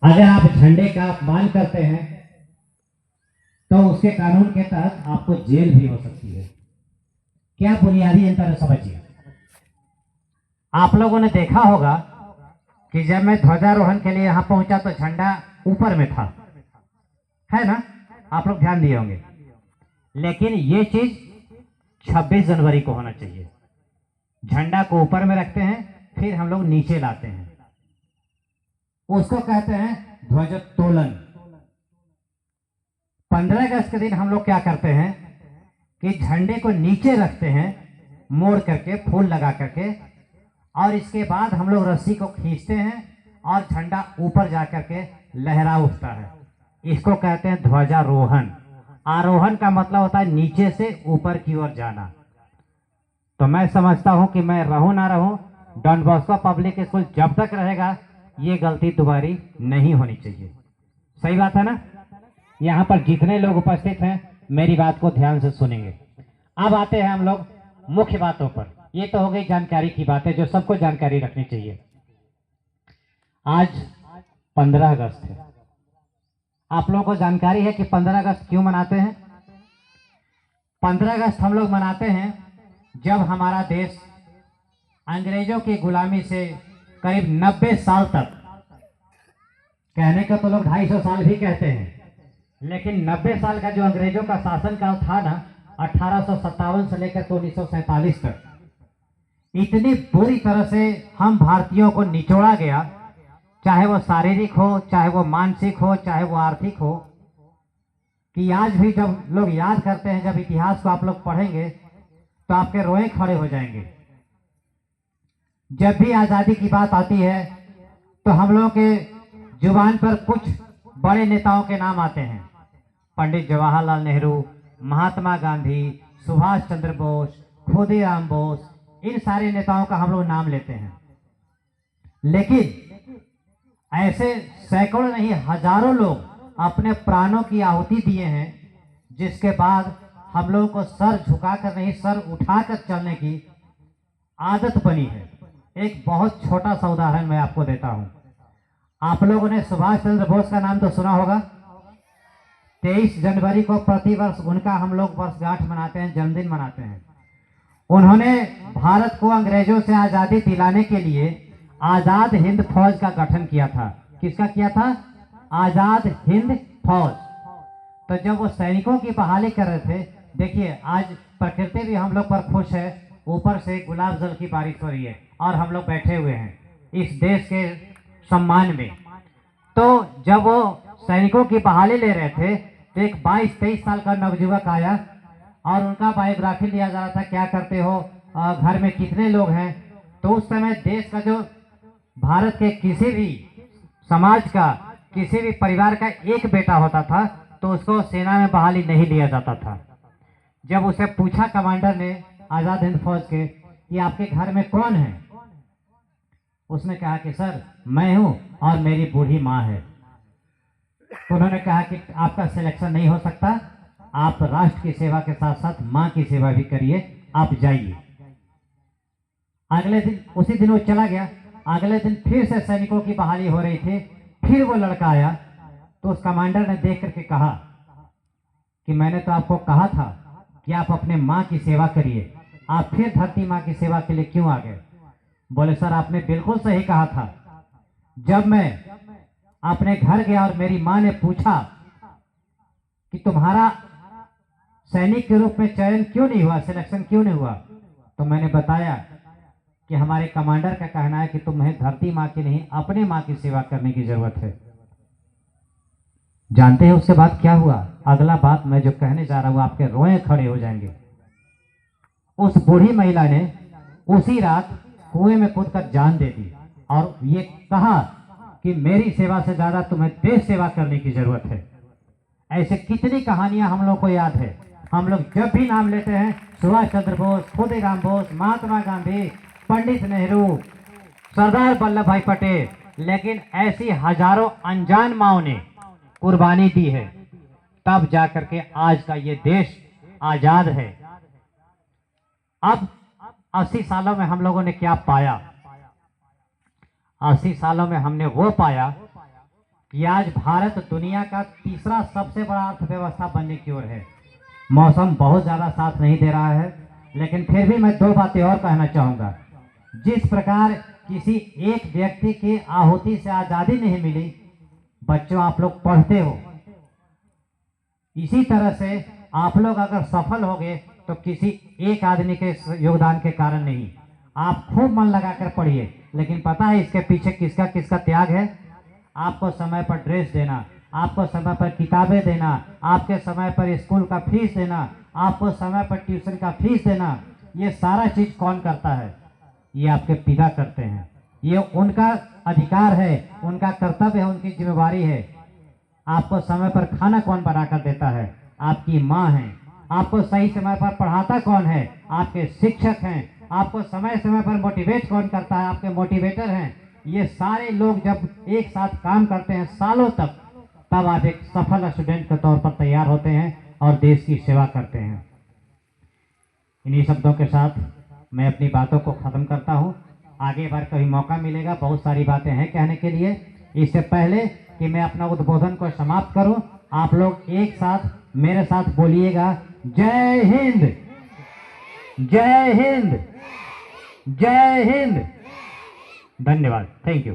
अगर आप झंडे का अपमान करते हैं तो उसके कानून के तहत आपको जेल भी हो सकती है। क्या बुनियादी अंतर है समझिए। आप लोगों ने देखा होगा कि जब मैं ध्वजारोहण के लिए यहां पहुंचा तो झंडा ऊपर में था, है ना? आप लोग ध्यान दिए होंगे। लेकिन ये चीज 26 जनवरी को होना चाहिए। झंडा को ऊपर में रखते हैं, फिर हम लोग नीचे लाते हैं, उसको कहते हैं ध्वजोत्तोलन। 15 अगस्त के दिन हम लोग क्या करते हैं कि झंडे को नीचे रखते हैं, मोड़ करके, फूल लगा करके, और इसके बाद हम लोग रस्सी को खींचते हैं और झंडा ऊपर जाकर के लहरा उठता है। इसको कहते हैं ध्वजारोहण। आरोहण का मतलब होता है नीचे से ऊपर की ओर जाना। तो मैं समझता हूं कि मैं रहूं ना रहूं, डॉन बॉस्को पब्लिक स्कूल जब तक रहेगा ये गलती दोबारी नहीं होनी चाहिए। सही बात है ना? यहाँ पर जितने लोग उपस्थित हैं मेरी बात को ध्यान से सुनेंगे। अब आते हैं हम लोग मुख्य बातों पर। ये तो हो गई जानकारी की बातें जो सबको जानकारी रखनी चाहिए। आज 15 अगस्त है। आप लोगों को जानकारी है कि 15 अगस्त क्यों मनाते हैं? 15 अगस्त हम लोग मनाते हैं जब हमारा देश अंग्रेजों की गुलामी से करीब 90 साल तक, कहने का तो लोग 250 साल भी कहते हैं, लेकिन 90 साल का जो अंग्रेजों का शासनकाल था ना, 1857 से लेकर 1947 तक, इतनी बुरी तरह से हम भारतीयों को निचोड़ा गया, चाहे वो शारीरिक हो, चाहे वो मानसिक हो, चाहे वो आर्थिक हो, कि आज भी जब लोग याद करते हैं, जब इतिहास को आप लोग पढ़ेंगे तो आपके रोए खड़े हो जाएंगे। जब भी आजादी की बात आती है तो हम लोगों के जुबान पर कुछ बड़े नेताओं के नाम आते हैं। पंडित जवाहरलाल नेहरू, महात्मा गांधी, सुभाष चंद्र बोस, खुदीराम बोस, इन सारे नेताओं का हम लोग नाम लेते हैं। लेकिन ऐसे सैकड़ों नहीं हजारों लोग अपने प्राणों की आहुति दिए हैं, जिसके बाद हम लोगों को सर झुकाकर नहीं, सर उठाकर चलने की आदत बनी है। एक बहुत छोटा सा उदाहरण मैं आपको देता हूं। आप लोगों ने सुभाष चंद्र बोस का नाम तो सुना होगा। 23 जनवरी को प्रतिवर्ष उनका हम लोग वर्षगांठ मनाते हैं, जन्मदिन मनाते हैं। उन्होंने भारत को अंग्रेजों से आजादी दिलाने के लिए आजाद हिंद फौज का गठन किया था। किसका किया था? आजाद हिंद फौज। तो जब वो सैनिकों की बहाली कर रहे थे, देखिए आज प्रकृति भी हम लोग पर खुश है, ऊपर से गुलाब जल की बारिश हो रही है और हम लोग बैठे हुए हैं इस देश के सम्मान में। तो जब वो सैनिकों की बहाली ले रहे थे तो एक 22-23 साल का नवयुवक आया और उनका बायोग्राफी लिया जा रहा था, क्या करते हो, घर में कितने लोग हैं। तो उस समय देश का जो भारत के किसी भी समाज का, किसी भी परिवार का एक बेटा होता था तो उसको सेना में बहाली नहीं लिया जाता था। जब उसे पूछा कमांडर ने आजाद हिंद फौज के कि आपके घर में कौन है, उसने कहा कि सर मैं हूं और मेरी बूढ़ी माँ है। तो उन्होंने कहा कि आपका सिलेक्शन नहीं हो सकता, आप राष्ट्र की सेवा के साथ साथ माँ की सेवा भी करिए, आप जाइए। अगले दिन, उसी दिन वो चला गया। अगले दिन फिर से सैनिकों की बहाली हो रही थी, फिर वो लड़का आया तो उस कमांडर ने देख करके कहा कि मैंने तो आपको कहा था कि आप अपने माँ की सेवा करिए, आप फिर धरती माँ की सेवा के लिए क्यों आ गए? बोले सर आपने बिल्कुल सही कहा था। जब मैं अपने घर गया और मेरी माँ ने पूछा कि तुम्हारा सैनिक के रूप में चयन क्यों नहीं हुआ, सिलेक्शन क्यों नहीं हुआ, तो मैंने बताया कि हमारे कमांडर का कहना है कि तुम्हें धरती माँ की नहीं, अपने माँ की सेवा करने की जरूरत है। जानते हैं उसके बाद क्या हुआ? अगला बात मैं जो कहने जा रहा हूं आपके रोए खड़े हो जाएंगे। उस बूढ़ी महिला ने उसी रात कुएं में कूदकर जान दे दी और ये कहा कि मेरी सेवा से ज्यादा तुम्हें देश सेवा करने की जरूरत है। ऐसे कितनी कहानियां हम लोग को याद है। हम लोग जब भी नाम लेते हैं सुभाष चंद्र बोस, खुदीराम बोस, महात्मा गांधी, पंडित नेहरू, सरदार वल्लभ भाई पटेल, लेकिन ऐसी हजारों अनजान माओं ने कुर्बानी दी है, तब जाकर के आज का ये देश आजाद है। अब 80 सालों में हम लोगों ने क्या पाया? 80 सालों में हमने वो पाया कि आज भारत दुनिया का तीसरा सबसे बड़ा अर्थव्यवस्था बनने की ओर है। मौसम बहुत ज़्यादा साथ नहीं दे रहा है, लेकिन फिर भी मैं दो बातें और कहना चाहूँगा। जिस प्रकार किसी एक व्यक्ति की आहुति से आज़ादी नहीं मिली, बच्चों आप लोग पढ़ते हो, इसी तरह से आप लोग अगर सफल हो गए तो किसी एक आदमी के योगदान के कारण नहीं। आप खूब मन लगाकर पढ़िए, लेकिन पता है इसके पीछे किसका किसका त्याग है? आपको समय पर ड्रेस देना, आपको समय पर किताबें देना, आपके समय पर स्कूल का फीस देना, आपको समय पर ट्यूशन का फीस देना, ये सारा चीज़ कौन करता है? ये आपके पिता करते हैं। ये उनका अधिकार है, उनका कर्तव्य है, उनकी जिम्मेवारी है। आपको समय पर खाना कौन बनाकर देता है? आपकी माँ है। आपको सही समय पर पढ़ाता कौन है? आपके शिक्षक हैं। आपको समय समय पर मोटिवेट कौन करता है? आपके मोटिवेटर हैं। ये सारे लोग जब एक साथ काम करते हैं सालों तक, तब आप एक सफल स्टूडेंट के तौर पर तैयार होते हैं और देश की सेवा करते हैं। इन्हीं शब्दों के साथ मैं अपनी बातों को ख़त्म करता हूँ। आगे बार कभी मौका मिलेगा, बहुत सारी बातें हैं कहने के लिए। इससे पहले कि मैं अपना उद्बोधन को समाप्त करूं, आप लोग एक साथ मेरे साथ बोलिएगा, जय हिंद, जय हिंद, जय हिंद। धन्यवाद, थैंक यू।